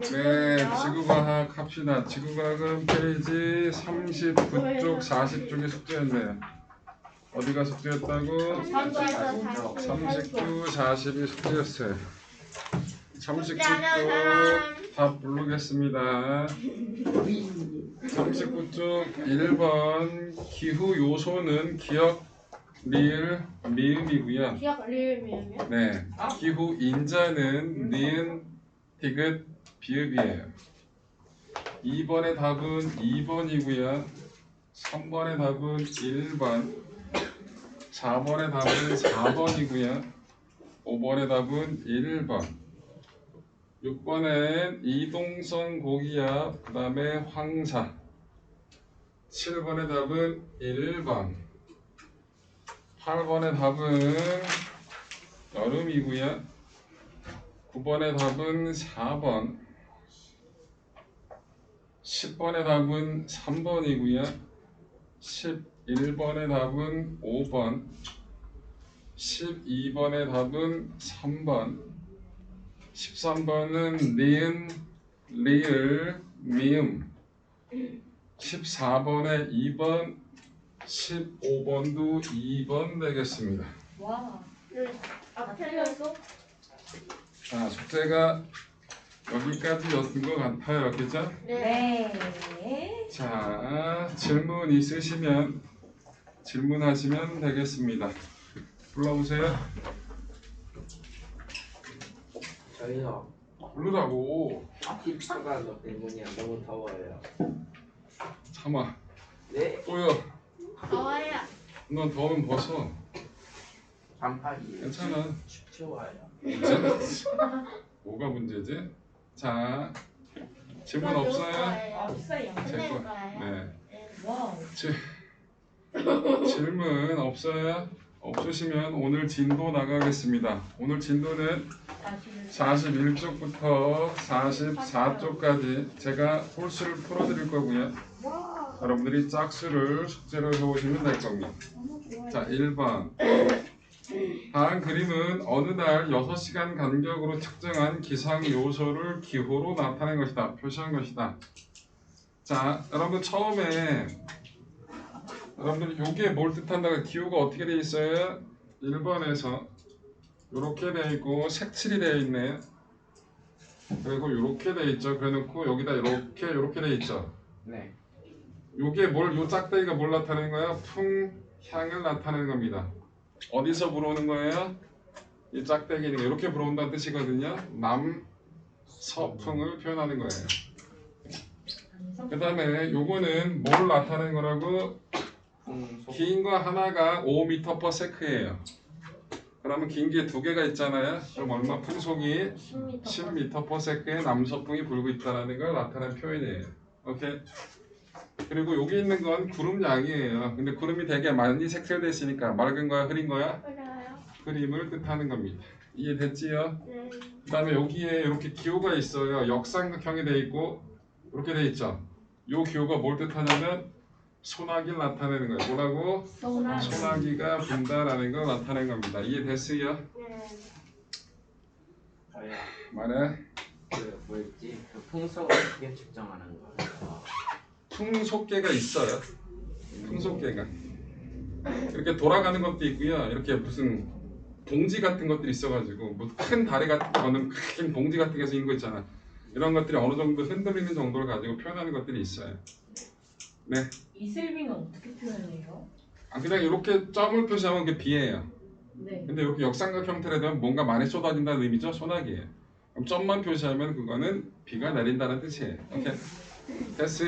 네, 지구과학 합시다. 지구과학은 페이지 39쪽, 40쪽의 숙제였네요. 어디가 숙제였다고? 39, 40이 숙제였어요. 39쪽 답 부르겠습니다. 39쪽 1번 기후 요소는 기억, 리을, 미음이고요. 기억 리을 미음이요? 네, 기후 인자는 니은, 디귿, 비읍이에요. 2번의 답은 2번이고요. 3번의 답은 1번, 4번의 답은 4번이고요. 5번의 답은 1번. 6번엔 이동성 고기압, 그 다음에 황사. 7번의 답은 1번. 8번의 답은 여름이고요. 9번의 답은 4번. 10번의 답은 3번이고요. 11번의 답은 5번. 12번의 답은 3번. 13번은 니은, 리을, 미음. 14번에 2번, 15번도 2번 되겠습니다. 와. 앞에서 자, 숙제가 여기까지였던 것 같아요. 그죠? 네. 자, 질문 있으시면 질문하시면 되겠습니다. 불러보세요. 저희요. 부르라고. 힙스가 너 때문이야. 너무 더워요. 참아. 네. 또요. 더워요. 넌 더우면 벗어. 반팔이에요. 괜찮아. 춥죠.와요. 뭐가 문제지? 자, 질문 없어요? 없어요. 제 거. 네. 와우. 질문 없어요? 없으시면 오늘 진도 나가겠습니다. 오늘 진도는 41쪽부터 44쪽까지 제가 홀수를 풀어드릴 거고요. 여러분들이 짝수를 숙제로 해오시면 될 겁니다. 자, 1번. 다음 그림은 어느 날 6시간 간격으로 측정한 기상 요소를 기호로 나타낸 것이다. 표시한 것이다. 자, 여러분 처음에 여러분들 이게 뭘 뜻한다가 기호가 어떻게 돼 있어요? 1번에서 이렇게 돼 있고 색칠이 돼 있네. 그리고 이렇게 돼 있죠. 그래놓고 여기다 이렇게 돼 있죠. 네. 요게 요 짝대기가 뭘 나타내는 거야? 풍향을 나타내는 겁니다. 어디서 불어오는 거예요? 이 짝대기는 이렇게 불어온다는 뜻이거든요. 남서풍을 표현하는 거예요. 그 다음에 요거는 뭘 나타내는 거라고? 긴 거 하나가 5m/s예요. 그러면 긴 게 두 개가 있잖아요. 그럼 얼마? 풍속이 10m/s의 남서풍이 불고 있다는 걸 나타내는 표현이에요. 오케이? 그리고 여기 있는 건 구름 양이에요. 근데 구름이 되게 많이 색칠되어 있으니까 맑은 거야, 흐린 거야? 흐림을 뜻하는 겁니다. 이해됐지요? 네. 그 다음에 여기에 이렇게 기호가 있어요. 역삼각형이 되어 있고 이렇게 되어 있죠. 이 기호가 뭘 뜻하냐면 소나기를 나타내는 거예요. 뭐라고? 소나기가 분다라는 걸 나타낸 겁니다. 이해됐어요? 네. 저요. 말해. 그 뭐였지? 그 풍속을 어떻게 측정하는 거예요? 풍속계가 있어요. 풍속계가 이렇게 돌아가는 것도 있고요. 이렇게 무슨 봉지 같은 것들이 있어가지고 뭐 큰 다리 같은 거는 큰 봉지 같은 게서 있는 거 있잖아. 이런 것들이 어느 정도 흔들리는 정도를 가지고 표현하는 것들이 있어요. 네. 이슬비는 어떻게 표현해요? 그냥 이렇게 점을 표시하면 그게 비예요. 네. 근데 이렇게 역삼각 형태로 되면 뭔가 많이 쏟아진다는 의미죠. 소나기예요. 그럼 점만 표시하면 그거는 비가 내린다는 뜻이에요. 오케이. 됐어.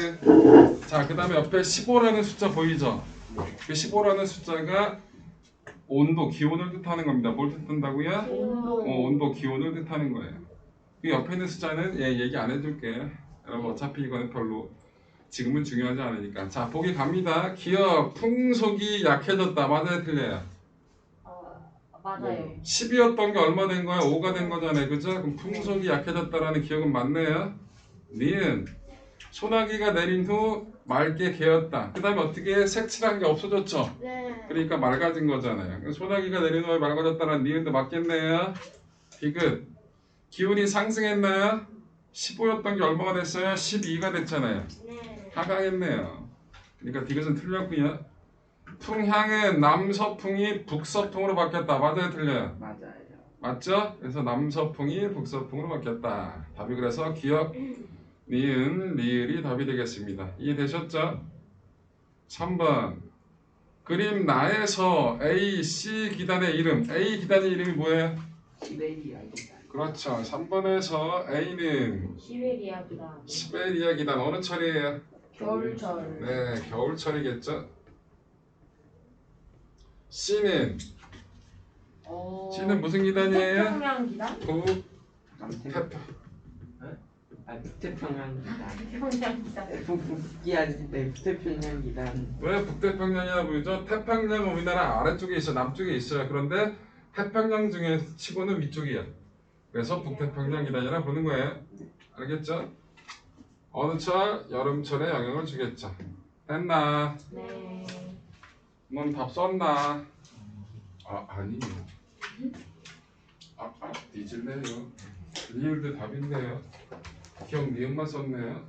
자, 그 다음에 옆에 15라는 숫자 보이죠? 그 15라는 숫자가 온도, 기온을 뜻하는 겁니다. 뭘 뜻한다고요? 온도, 기온을 뜻하는 거예요. 그 옆에 있는 숫자는 얘기 안 해줄게. 여러분 어차피 이거는 별로 지금은 중요하지 않으니까. 자, 보기 갑니다. 기억, 풍속이 약해졌다. 맞아요, 틀려요? 맞아요. 10이었던 게 얼마 된 거야? 5가 된 거잖아요. 그죠? 그럼 풍속이 약해졌다라는 기억은 맞네요. 니은 소나기가 내린 후 맑게 개었다. 그 다음에 어떻게 색칠한 게 없어졌죠? 네. 그러니까 맑아진 거잖아요. 소나기가 내린 후에 맑아졌다는 니은도 맞겠네요. 디귿 기온이 상승했나요? 15였던 게 얼마가 됐어요? 12가 됐잖아요. 네. 하강했네요. 그러니까 이것은 틀렸고요. 풍향은 남서풍이 북서풍으로 바뀌었다. 맞아요, 틀려요? 맞아요. 맞죠? 그래서 남서풍이 북서풍으로 바뀌었다. 답이 그래서 기역, 니은, 리을이 답이 되겠습니다. 이해되셨죠? 3번 그림 나에서 A, C 기단의 이름. A 기단의 이름이 뭐예요? 시베리아 기단. 그렇죠. 3번에서 A는 시베리아 기단. 시베리아 기단 어느 철이에요? 겨울철. 네, 겨울철이겠죠. C는 C는 무슨 기단이에요? 태평양 기단? 남태평. 북태평양 기단. 태평양 기단. 북태평양 기단. 왜 북태평양이라 부르죠? 태평양은 우리나라 아래쪽에 있어, 남쪽에 있어요. 그런데 태평양 중에 치고는 위쪽이야. 그래서 북태평양 기단이라 부르는 거예요. 알겠죠? 어느 철? 여름철에 영향을 주겠죠. 됐나? 네. 넌 답 썼나? 아니요. 뒤질래요. 리을도 답인데요. 기억 니은만 썼네요.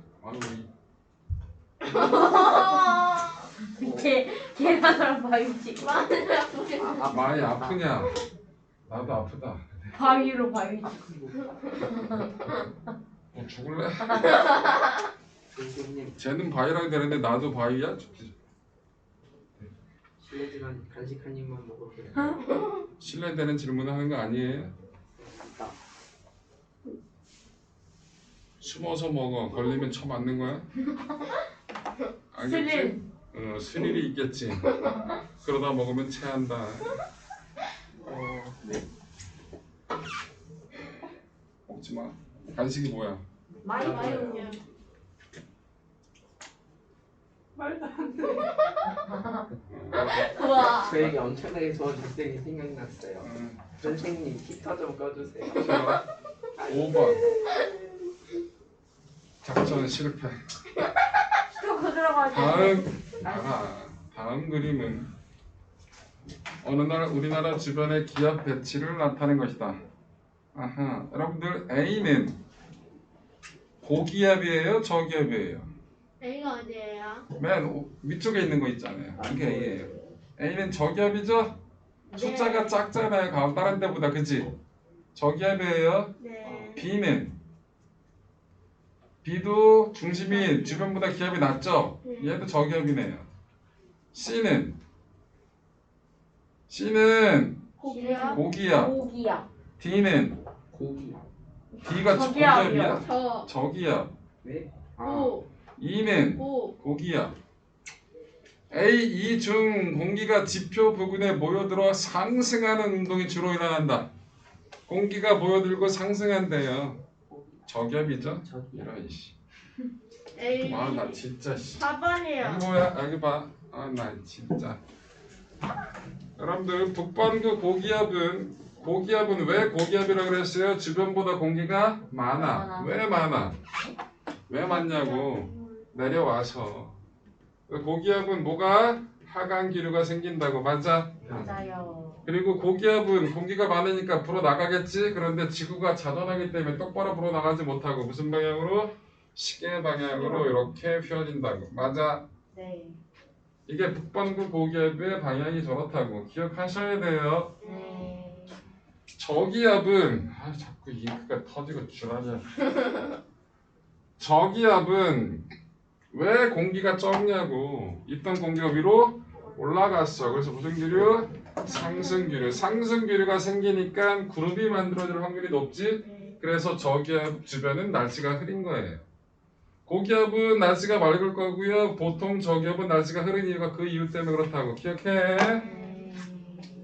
계란으로 바위지. 많이 아프냐? 나도 아프다. 바위로 바위지. 뭐 죽을래? 선생님 쟤는 바위라고 되는데 나도 바위야? 실례지만 간식 한 입만 먹어도 돼요? 신뢰되는 질문을 하는 거 아니에요? 숨어서 먹어. 걸리면 쳐 맞는 거야? 알겠지? 스릴. 스릴이 있겠지. 그러다 먹으면 체한다. 네. 먹지 마. 간식이 뭐야? 마요. 우와. 저에게 엄청나게 좋은 작전이 생각났어요. 선생님 히터 좀 꺼주세요. 자, 5번. 작전 실패. 또 들어가지. 다음 그림은 어느 날 우리나라 주변의 기업 배치를 나타낸 것이다. 아하, 여러분들 A는 고기압이에요, 저기압이에요? A가 어디예요? 맨 위쪽에 있는 거 있잖아요. 그게 A예요. A는 저기압이죠? 숫자가 작잖아요. 다른 데보다, 그치? 저기압이에요. 네. B도 중심이 주변보다 기압이 낮죠? 얘도 저기압이네요. C는 고기야. 고기압. 고기야. D는 고기. D가 고기압이야? 저. 저기압. 네? 고. E는 고. 고기압. A, E 중 공기가 지표 부근에 모여들어 상승하는 운동이 주로 일어난다. 공기가 모여들고 상승한대요. 저기압이죠? 저기요. 이런 씨. A. 와, 나 진짜 씨. 4번이에요. 여기 뭐야? 여기 봐. 나 진짜. 여러분들 북반구 고기압은 왜 고기압이라고 그랬어요? 주변보다 공기가 많아. 왜 많아? 왜 많냐고. 내려와서. 고기압은 뭐가? 하강 기류가 생긴다고. 맞아? 맞아요. 그리고 고기압은 공기가 많으니까 불어 나가겠지. 그런데 지구가 자전하기 때문에 똑바로 불어 나가지 못하고 무슨 방향으로? 시계 방향으로 이렇게 휘어진다고. 맞아? 네. 이게 북반구 고기압의 방향이 저렇다고 기억하셔야 돼요. 네. 저기압은 자꾸 잉크가 터지고 줄하냐. 저기압은 왜 공기가 적냐고. 있던 공기가 위로 올라갔어. 그래서 무슨 기류? 상승기류. 상승기류가 생기니까 그룹이 만들어질 확률이 높지. 그래서 저기압 주변은 날씨가 흐린 거예요. 고기압은 날씨가 맑을 거고요. 보통 저기압은 날씨가 흐린 이유가 그 이유 때문에 그렇다고. 기억해.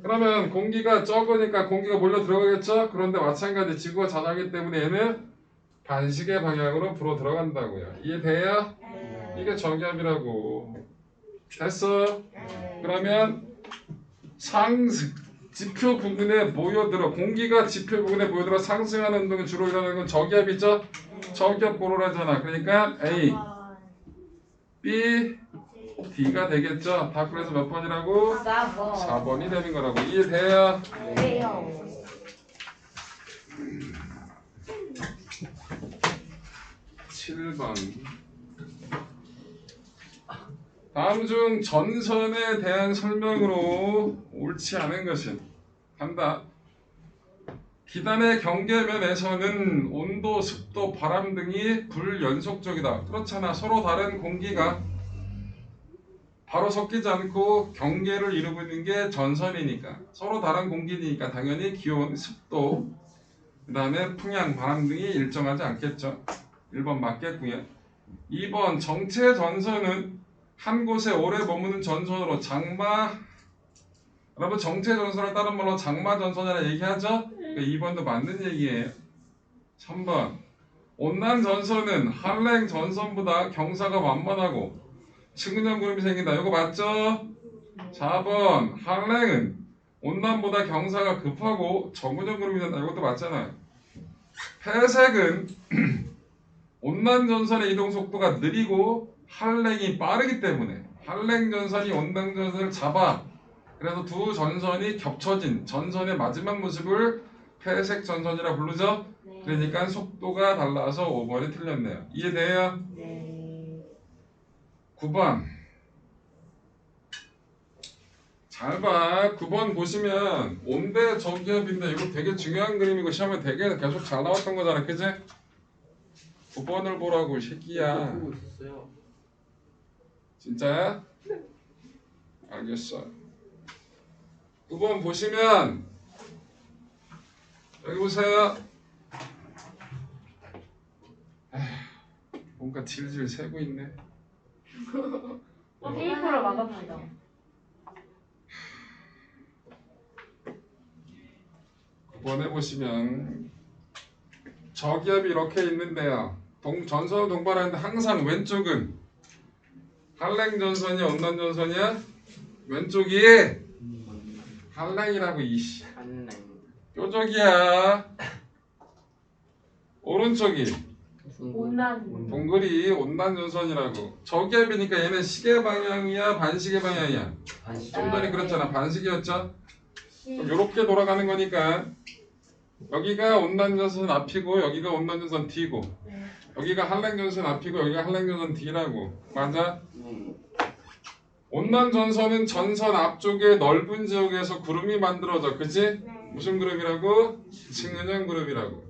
그러면 공기가 적으니까 공기가 몰려 들어가겠죠? 그런데 마찬가지 지구가 자전하기 때문에 얘는 반시계 방향으로 불어 들어간다고요. 이해돼요? 이게 저기압이라고. 됐어? 그러면 지표 부근에 모여들어 공기가 지표 부근에 모여들어 상승하는 운동이 주로 일어나는 건 저기압이죠? 저기압 고르라잖아. 그러니까 A, B, D가 되겠죠? 다 그래서 몇 번이라고? 4번이 되는 거라고. 이해돼요? 네요. 7번. 다음 중 전선에 대한 설명으로 옳지 않은 것은 간다. 기단의 경계면에서는 온도, 습도, 바람 등이 불연속적이다. 그렇잖아. 서로 다른 공기가 바로 섞이지 않고 경계를 이루고 있는 게 전선이니까. 서로 다른 공기니까 당연히 기온, 습도, 그 다음에 풍향, 바람 등이 일정하지 않겠죠. 1번 맞겠고요. 2번 정체 전선은 한 곳에 오래 머무는 전선으로 장마, 여러분 정체 전선을 다른 말로 장마 전선이라 얘기하죠? 2번도 맞는 얘기예요. 3번 온난 전선은 한랭 전선보다 경사가 완만하고 측은형 구름이 생긴다. 이거 맞죠? 4번 한랭은 온난보다 경사가 급하고 정근형 구름이 된다. 이것도 맞잖아요. 회색은 온난 전선의 이동 속도가 느리고 한랭이 빠르기 때문에 한랭 전선이 온난 전선을 잡아. 그래서 두 전선이 겹쳐진 전선의 마지막 모습을 회색 전선이라 부르죠. 네. 그러니까 속도가 달라서 5번이 틀렸네요. 이해돼요? 네. 9번 잘 봐. 9번 보시면 온대 저기압인데 이거 되게 중요한 그림이고 시험에 되게 계속 잘 나왔던 거잖아. 그지? 9번을 보라고 이 새끼야. 보고 있었어요. 진짜야? 알겠어. 9번 보시면 여기 보세요. 에휴, 뭔가 질질 새고 있네. 테이프로 막아보자. 번에 보시면 저기압이 이렇게 있는데요. 전선을 동반하는데 항상 왼쪽은 한랭 전선이 온난 전선이야? 왼쪽이 한랭이라고 이씨 한랭. 뾰족이야. 오른쪽이 온난. 동글이 온난 전선이라고. 저기압이니까 얘는 시계 방향이야 반시계 방향이야? 반시. 좀 전에 그랬잖아. 반시계였죠? 그럼 요렇게 돌아가는 거니까 여기가 온난 전선 앞이고 여기가 온난 전선 뒤고 네. 여기가 한랭 전선 앞이고 여기가 한랭 전선 뒤라고. 맞아? 네. 온난 전선은 전선 앞쪽에 넓은 지역에서 구름이 만들어져. 그치? 네. 무슨 구름이라고? 측은형 구름이라고.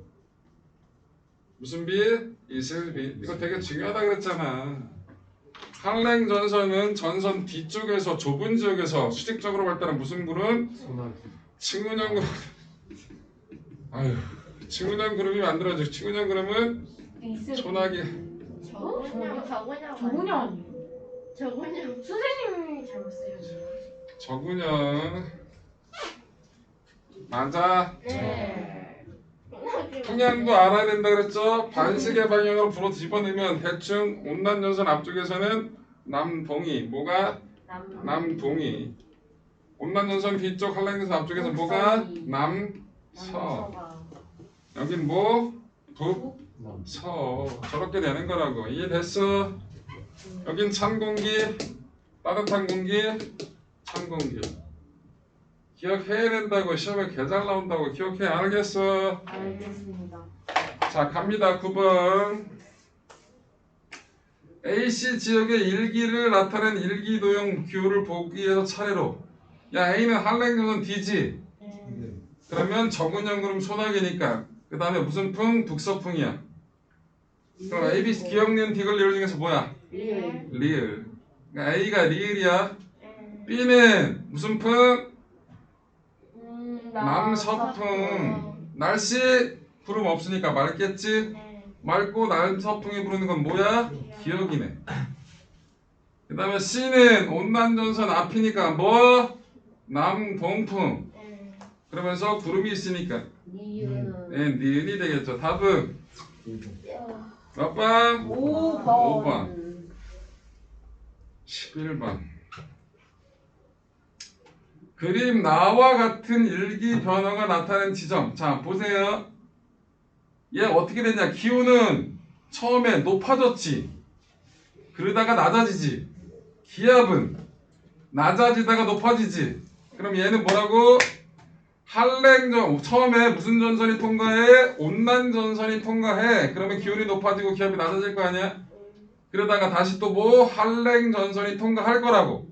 무슨 빛? 이슬빛. 이거 되게 중요하다 그랬잖아. 한랭 전선은 전선 뒤쪽에서 좁은 지역에서 수직적으로 발달한 무슨 구름? 측은형 구름. 아유, 측은형 구름이 만들어져. 측은형 구름은 소나기. 저군형. 저군형 아니에요? 저군형. 선생님이 잘못 쓰셨네요. 저군형. 맞아. 네. 풍향도 알아야 된다 그랬죠? 반시계 방향으로 불어 집어넣으면 대충 온난 전선 앞쪽에서는 남동이. 뭐가? 남동이. 온난 전선 뒤쪽 한랭 전선 앞쪽에서 뭐가? 남서. 여긴 뭐? 북서. 저렇게 되는 거라고. 이해됐어? 여긴 찬 공기, 따뜻한 공기, 찬 공기. 기억해야 된다고. 시험에 개 잘 나온다고. 기억해. 알겠어? 알겠습니다. 자, 갑니다. 9번. AC 지역의 일기를 나타낸 일기도형 기호를 보기 위해서 차례로. 야, A는 한랭 전선 D지. 네. 그러면 저군형 그럼 소나기니까. 그 다음에 무슨 풍? 북서풍이야. 그럼 A, B, C 기억니은 디귿 리을 중에서 뭐야? 리을. 리을. 그러니까 A가 리을이야. 네. B는 무슨 풍? 남서풍. 남서풍. 날씨 구름 없으니까 맑겠지? 네. 맑고 남서풍이 부르는 건 뭐야? 기억이네. 그 다음에 C는 온난전선 앞이니까 뭐? 남동풍. 네. 그러면서 구름이 있으니까 니은. 네, 니은이 되겠죠. 답은 몇 번? 5번. 11번. 그림 나와 같은 일기 변화가 나타낸 지점. 자, 보세요. 얘 어떻게 됐냐? 기온은 처음에 높아졌지. 그러다가 낮아지지. 기압은 낮아지다가 높아지지. 그럼 얘는 뭐라고? 한랭전 처음에 무슨 전선이 통과해? 온난 전선이 통과해. 그러면 기온이 높아지고 기압이 낮아질 거 아니야? 그러다가 다시 또 뭐? 한랭 전선이 통과할 거라고.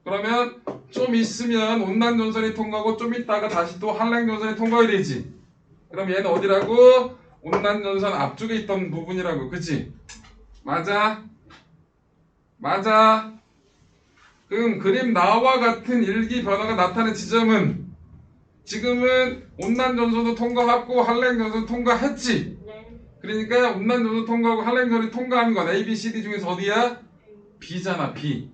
그러면 좀 있으면 온난 전선이 통과하고 좀 있다가 다시 또 한랭 전선이 통과해야 되지. 그럼 얘는 어디라고? 온난 전선 앞쪽에 있던 부분이라고. 그치? 맞아? 맞아? 그럼 그림 나와 같은 일기 변화가 나타나는 지점은 지금은 온난 전선도 통과하고 한랭 전선 통과했지. 네. 그러니까 온난 전선 통과하고 한랭 전선이 통과하는 건 A, B, C, D 중에서 어디야? B잖아. B.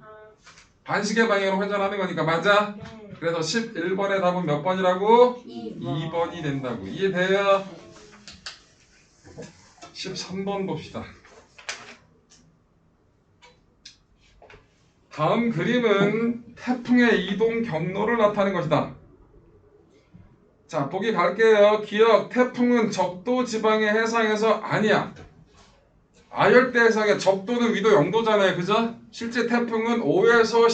반시계 방향으로 회전하는 거니까 맞아? 네. 그래서 11번의 답은 몇 번이라고? 2번. 2번이 된다고. 이해돼요? 13번 봅시다. 다음 그림은 태풍의 이동 경로를 나타내는 것이다. 자, 보기 갈게요. 기억, 태풍은 적도 지방의 해상에서 아니야. 아열대 해상의 적도는 위도 0도잖아요. 그죠? 실제 태풍은 5에서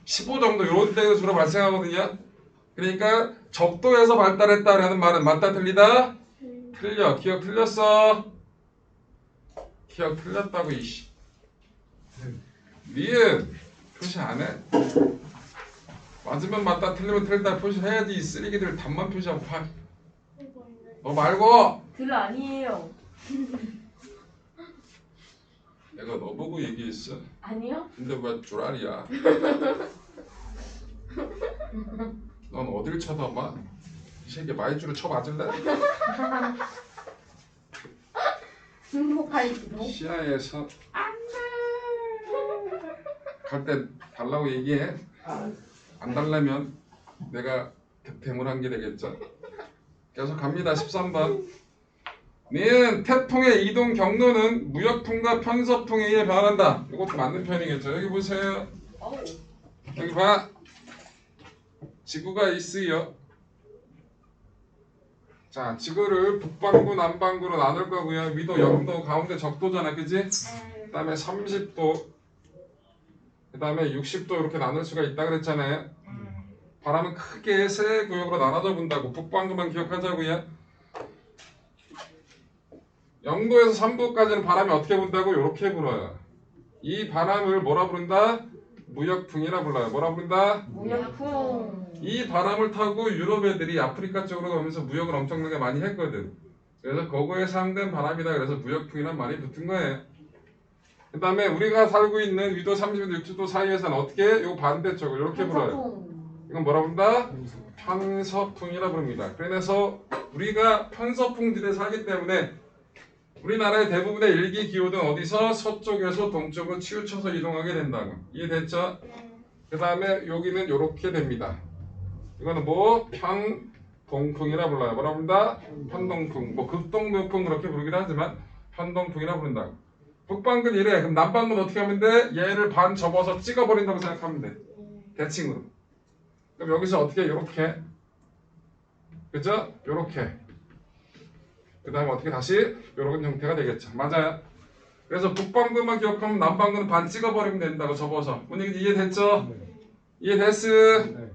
15 정도 이런 데서 주로 발생하거든요. 그러니까 적도에서 발달했다라는 말은 맞다 틀리다? 틀려. 기억 틀렸어. 기억 틀렸다고 이씨. 니은 표시 안 해? 맞으면 맞다 틀리면 틀리다 표시해야지. 이 쓰레기들 답만 표시하고 파. 너 말고 들 아니에요. 내가 너 보고 얘기했어. 아니요? 근데 왜 쭈라리야? 넌 어딜 쳐다봐? 이 새끼 마이쮸로 쳐 맞을래? 행복할지도. 시야에서 갈 때 달라고 얘기해. 안 달라면 내가 득템을 한 게 되겠죠. 계속 갑니다. 13번. 니은 태풍의 이동 경로는 무역풍과 편서풍에 의해 변한다. 이것도 맞는 편이겠죠. 여기 보세요. 어우. 여기 봐. 지구가 있어요. 자, 지구를 북반구, 남반구로 나눌 거고요. 위도 0도, 가운데 적도잖아, 그지? 그 다음에 30도, 그 다음에 60도 이렇게 나눌 수가 있다 그랬잖아요. 바람은 크게 세 구역으로 나눠져 본다고. 북반구만 기억하자고요. 0도에서 3도까지는 바람이 어떻게 분다고? 이렇게 불어요. 이 바람을 뭐라 부른다? 무역풍이라 불러요. 뭐라 부른다? 무역풍. 이 바람을 타고 유럽 애들이 아프리카 쪽으로 가면서 무역을 엄청나게 많이 했거든. 그래서 거기에 상된 바람이다. 그래서 무역풍이란 말이 붙은 거예요. 그 다음에 우리가 살고 있는 위도 30도, 60도 사이에서는 어떻게? 요 반대쪽을 이렇게 불어요. 편서풍. 이건 뭐라 부른다? 편서풍이라 부릅니다. 그래서 우리가 편서풍지대에 살기 때문에 우리나라의 대부분의 일기 기후는 어디서? 서쪽에서 동쪽으로 치우쳐서 이동하게 된다고. 이해됐죠? 그 다음에 여기는 이렇게 됩니다. 이거는 뭐? 편동풍이라 불러요. 뭐라 부른다? 편동풍. 뭐 극동풍 그렇게 부르기도 하지만 편동풍이라 부른다고. 북반구는 이래. 그럼 남반구는 어떻게 하면 돼? 얘를 반 접어서 찍어버린다고 생각하면 돼. 대칭으로. 그럼 여기서 어떻게? 요렇게. 그죠? 요렇게. 그 다음에 어떻게 다시 요런 형태가 되겠죠. 맞아요. 그래서 북반구만 기억하면 남반구는 반 찍어버리면 된다고 접어서. 문제 이해됐죠? 이해됐어? 네.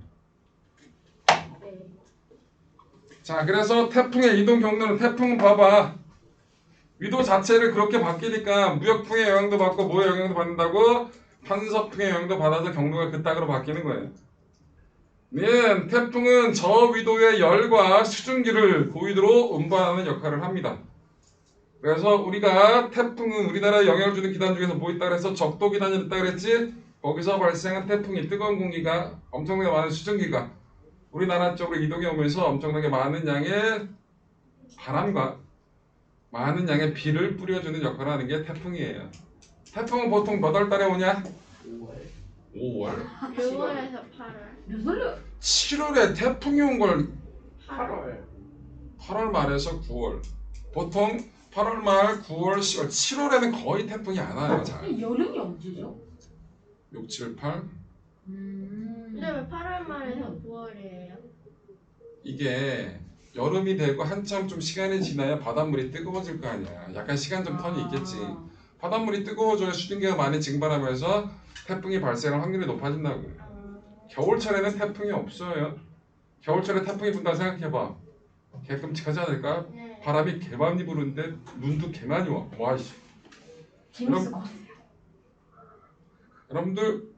자, 그래서 태풍의 이동 경로는 태풍은 봐봐. 위도 자체를 그렇게 바뀌니까 무역풍의 영향도 받고 뭐의 영향도 받는다고? 편서풍의 영향도 받아서 경로가 그따구로 바뀌는 거예요. 태풍은 저위도의 열과 수증기를 고위도로 운반하는 역할을 합니다. 그래서 우리가 태풍은 우리나라에 영향을 주는 기단 중에서 뭐 있다 그래서 적도 기단이 있다 그랬지? 거기서 발생한 태풍이 뜨거운 공기가 엄청나게 많은 수증기가 우리나라 쪽으로 이동해 오면서 엄청나게 많은 양의 바람과 많은 양의 비를 뿌려주는 역할을 하는 게 태풍이에요. 태풍은 보통 몇 월 달에 오냐? 5월. 6월에서 8월. 몇 월요? 7월에 태풍이 온 걸 8월. 8월 말에서 9월. 보통 8월 말, 9월, 10월, 7월에는 거의 태풍이 안 와요. 잘. 여름이 언제죠? 6, 7, 8. 근데 왜 8월 말에서 9월이에요? 이게 여름이 되고 한참 좀 시간이 지나야 바닷물이 뜨거워질 거 아니야. 약간 시간 좀 턴이 있겠지. 바닷물이 뜨거워져야 수증기가 많이 증발하면서 태풍이 발생할 확률이 높아진다고. 겨울철에는 태풍이 없어요. 겨울철에 태풍이 분다 생각해봐. 개 끔찍하지 않을까? 네. 바람이 개 많이 부는데 눈도 개 많이 와. 와이씨. 재밌을 것 같아요. 여러분들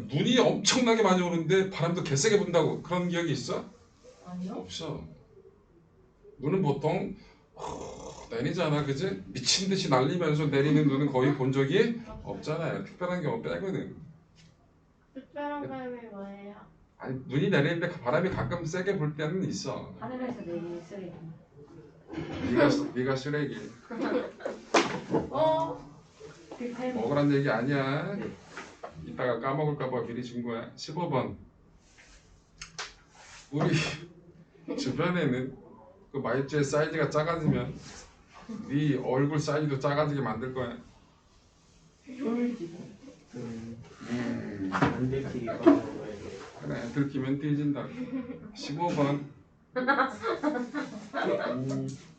눈이 엄청나게 많이 오는데 바람도 개세게 분다고 그런 기억이 있어? 아니요? 없어. 눈은 보통 내리잖아, 그지? 미친 듯이 날리면서 내리는 눈은 거의 본 적이 없잖아요. 특별한 경우 빼거든. 특별한 바람이 뭐예요? 아니 눈이 내리는데 바람이 가끔 세게 불 때는 있어. 하늘에서 내리는 쓰레기. 네가 쓰레기. 빅팬. 먹으란 얘기 아니야. 이따가 까먹을까봐 미리 준 거야. 15번. 우리 주변에는 그 마이쮸의 사이즈가 작아지면 네 얼굴 사이즈도 작아지게 만들 거야. 안 들키게 먹어야 돼. 그래, 들키면 뒤진다. 15번.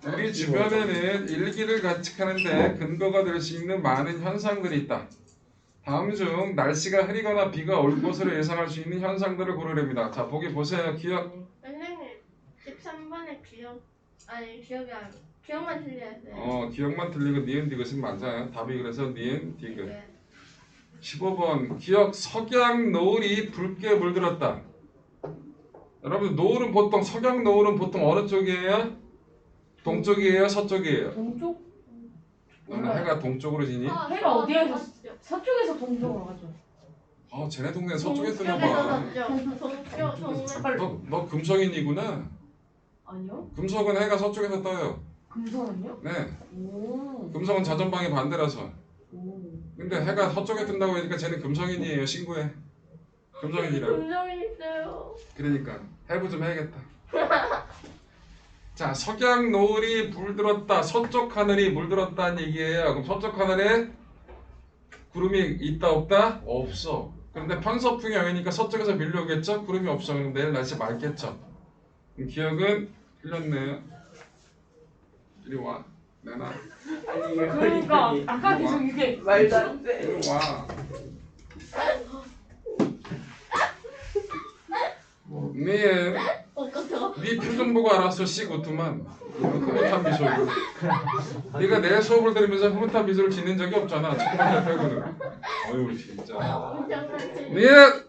우리 주변에는 일기를 관측하는데 근거가 될 수 있는 많은 현상들이 있다. 다음 중 날씨가 흐리거나 비가 올 것으로 예상할 수 있는 현상들을 고르랍니다. 자, 보기 보세요. 기억. 선생님 13번에 기억만 틀렸어요. 기억만 틀리고 니은 디귿은 맞아요. 답이 그래서 니은 디귿. 네. 15번. 기억. 석양 노을이 붉게 물들었다. 여러분 노을은 보통 석양 노을은 보통 어느 쪽이에요? 동쪽이에요? 서쪽이에요? 동쪽? 너는 해가 동쪽으로 지니? 해가 어디에서 서쪽에서 동쪽으로 가죠. 쟤네 동네 서쪽에 뜨나 동쪽에서 봐. 서쪽. 동쪽. 너 금성인이구나. 아니요? 금속은 해가 서쪽에서 떠요. 금성은요? 네. 오. 금성은 자전방이 반대라서. 오. 근데 해가 서쪽에 뜬다고 하니까 쟤는 금성인이에요. 신고해. 금성인이라고. 금성이 있어요. 그러니까 해부 좀 해야겠다. 자, 석양 노을이 물들었다. 서쪽 하늘이 물들었다는 얘기예요. 그럼 서쪽 하늘에 구름이 있다 없다? 없어. 그런데 편서풍이 영이니까 서쪽에서 밀려오겠죠? 구름이 없어. 그럼 내일 날씨 맑겠죠? 그럼 기억은 틀렸네요. 이리 와. 내놔. 아니 이거 그러니까 이게 아까 계속 이게 말도 안 돼. 이리 와. 네, 깜짝아. 네 표정 보고 알았어. 씨구투만. 흐뭇한 미소를. 네가 내 수업을 들으면서 흐뭇한 미소를 짓는 적이 없잖아. 첫 번째 빼고는. 어휴 진짜. 네.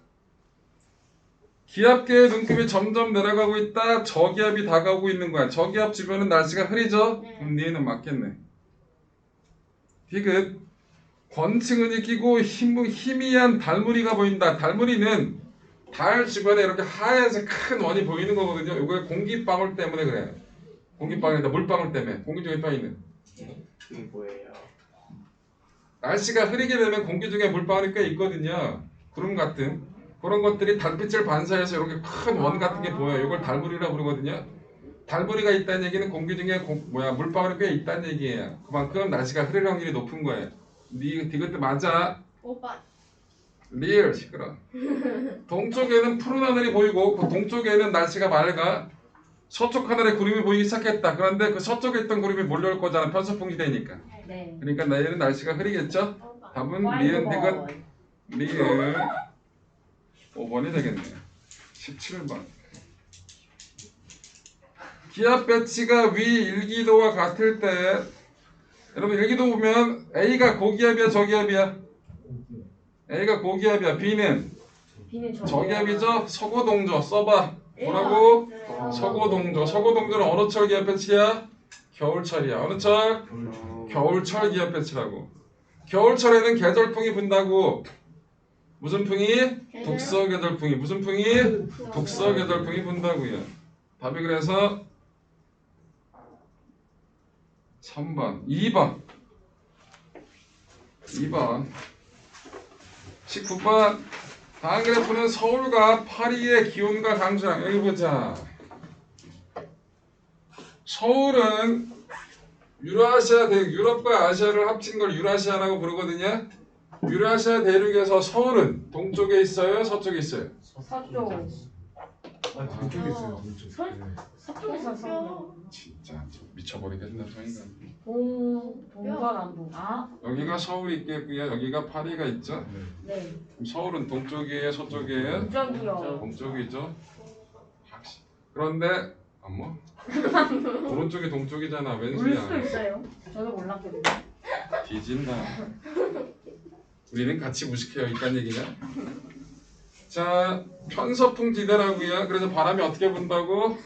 기압계의 눈금이 점점 내려가고 있다. 저기압이 다가오고 있는 거야. 저기압 주변은 날씨가 흐리죠? 네. 그럼 니는 맞겠네. 디귿. 권층은이 끼고 희미한 달무리가 보인다. 달무리는 달 주변에 이렇게 하얀색 큰 원이 보이는 거거든요. 이거 공기방울 때문에 그래. 공기방울이다. 물방울 때문에. 공기 중에 떠있는. 이게 뭐예요? 날씨가 흐리게 되면 공기 중에 물방울이 꽤 있거든요. 구름 같은. 그런 것들이 달빛을 반사해서 이렇게 큰 원 같은 게 보여요. 이걸 달무리라고 부르거든요. 달무리가 있다는 얘기는 공기 중에 물방울이 꽤 있다는 얘기예요. 그만큼 날씨가 흐릴 확률이 높은 거예요. 네 디귿도 맞아. 오빠. 리얼 시끄러. 동쪽에는 푸른 하늘이 보이고 그 동쪽에는 날씨가 맑아. 서쪽 하늘에 구름이 보이기 시작했다. 그런데 그 서쪽에 있던 구름이 몰려올 거잖아. 편서풍 시대니까. 네. 그러니까 내일은 날씨가 흐리겠죠? 오빠. 답은 니은 디귿 리은 5번이 되겠네요. 17번. 기압 배치가 위 일기도와 같을 때 여러분 일기도 보면 A가 고기압이야 저기압이야? A가 고기압이야. B는 비는 저기압이죠? 서고동조 써봐. 뭐라고? 서고동조. 서고동조는 어느 철 기압 배치야? 겨울철이야. 어느 철? 겨울철 기압 배치라고. 겨울철에는 계절풍이 분다고. 무슨 풍이? 북서계절풍이. 무슨 풍이? 북서계절풍이 분다고요. 답이 그래서 3번. 2번. 19번. 다음 그래프는 서울과 파리의 기온과 강수량. 여기 보자. 서울은 유라시아 대륙, 유럽과 아시아를 합친 걸 유라시아라고 부르거든요. 유라시아 대륙에서 서울은 동쪽에 있어요? 서쪽에 있어요? 서쪽. 동쪽에 있어요. 동쪽. 서쪽에서 서. 진짜 미쳐버리겠네 저 인간. 동서남북. 아, 여기가 서울이 있겠고요. 여기가 파리가 있죠. 네. 그럼 서울은 동쪽이에요? 서쪽이에요? 동쪽이요. 동쪽이죠. 그런데 어머 오른쪽이 동쪽이잖아. 울 수도 왼수야. 있어요. 저도 몰랐거든요. 뒤진다. 우리는 같이 무식해요. 이딴 얘기냐? 자, 편서풍 기대라고요. 그래서 바람이 어떻게 분다고?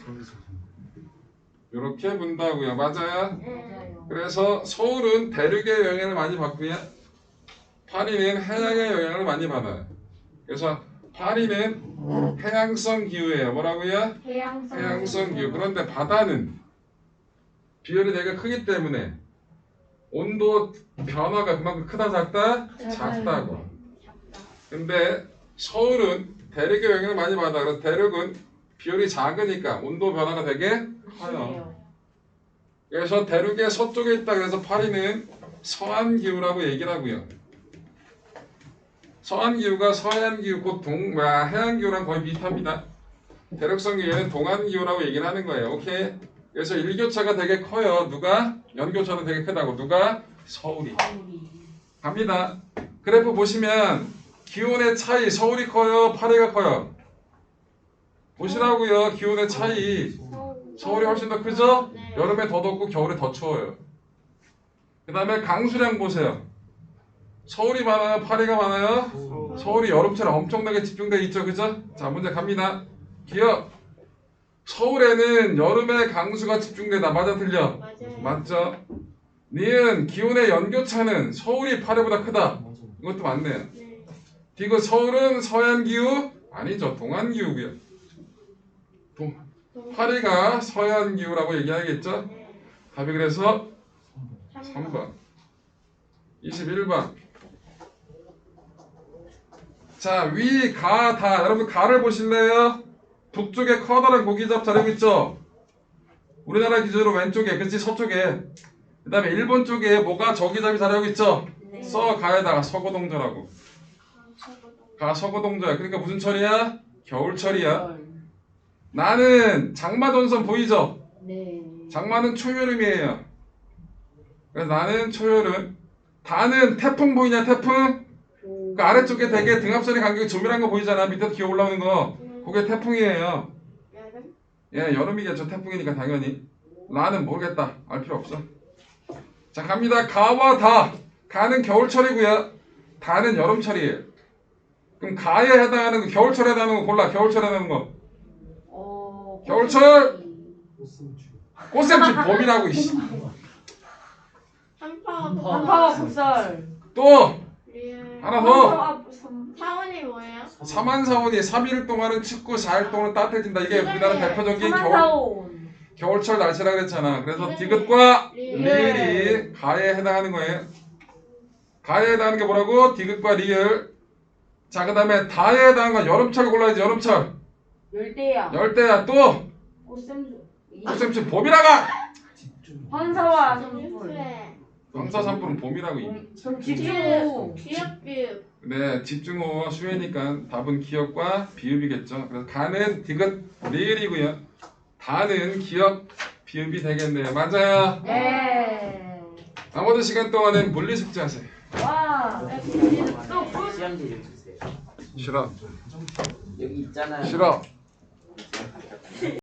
이렇게 분다고요. 맞아요? 맞아요. 그래서 서울은 대륙의 영향을 많이 받고요. 파리는 해양의 영향을 많이 받아요. 그래서 파리는 해양성 기후예요. 뭐라고요? 해양성 기후. 그런데 바다는 비율이 되게 크기 때문에 온도 변화가 그만큼 크다 작다? 작다고. 근데 서울은 대륙의 영향을 많이 받아. 그래서 대륙은 비율이 작으니까 온도 변화가 되게 커요. 그래서 대륙의 서쪽에 있다. 그래서 파리는 서한 기후라고 얘기를 하고요. 서한 기후가 서해안 기후, 곧 해안 기후랑 거의 비슷합니다. 대륙성 기후는 동안 기후라고 얘기를 하는 거예요. 오케이. 그래서 일교차가 되게 커요. 누가? 연교차는 되게 크다고. 누가? 서울이. 갑니다. 그래프 보시면 기온의 차이 서울이 커요? 파리가 커요? 보시라고요. 기온의 차이. 서울이 훨씬 더 크죠? 네. 여름에 더 덥고 겨울에 더 추워요. 그 다음에 강수량 보세요. 서울이 많아요? 파리가 많아요? 서울이 여름철에 엄청나게 집중돼 있죠. 그죠? 자, 문제 갑니다. 기억. 서울에는 여름에 강수가 집중되다. 맞아 틀려? 맞아요. 맞죠? 니은 기온의 연교차는 서울이 파리보다 크다. 이것도 맞네요. 네. 디귿 서울은 서해안 기후? 아니죠. 동안 기후고요. 파리가 서해안 기후라고 얘기하겠죠? 네. 답이 그래서 3번. 3번. 21번. 자, 위, 가, 다. 여러분 가를 보실래요? 북쪽에 커다란 고기잡 자리고 있죠? 우리나라 기준으로 왼쪽에, 그치? 서쪽에. 그 다음에 일본 쪽에 뭐가 저기잡이 자리하고 있죠? 서, 가에다가 서고동절하고. 가, 서고동절. 그러니까 무슨 철이야? 겨울철이야. 나는 장마전선 보이죠? 네. 장마는 초여름이에요. 그래서 나는 초여름. 다는 태풍 보이냐? 태풍? 그 아래쪽에 되게 등압선이 간격이 조밀한 거 보이잖아. 밑에서 기어 올라오는 거. 그게 태풍이에요. 여름? 예, 여름이겠죠. 태풍이니까 당연히. 나는 모르겠다. 알 필요 없어. 자, 갑니다. 가와 다. 가는 겨울철이고요. 다는 여름철이에요. 그럼 가에 해당하는 거, 겨울철에 해당하는 거 골라. 겨울철에 해당하는 거. 겨울철! 꽃샘추 봄이라고 이씨. 한파와 북설. 또 리을. 하나 더. 사원이 뭐예요? 사만사온이 3일 동안은 춥고 4일 동안은 따뜻해진다. 이게 우리나라 대표적인 사만사온. 겨울철 날씨라 그랬잖아. 그래서 디귿과 리을. 리을이 가에 해당하는 거예요. 가에 해당하는 게 뭐라고? 디귿과 리을. 자, 그 다음에 다에 해당하는 건 여름철 골라야지. 여름철. 열대야. 열대야. 또 꽃샘수. 꽃샘추 봄이라가. 환사와 산불. 봄수에. 황사산불은 봄이라고. 그럼 집중호. 기억비읍. 네, 집중호와 수혜니까 답은 기억과 비읍이겠죠. 그래서 가는 디귿 리을이고요. 다는 기억 비읍이 되겠네요. 맞아요. 네. 나머지 시간 동안은 물리 숙제하세요. 와. 또 시험지 좀 주세요. 싫어. 여기 있잖아요. 싫어.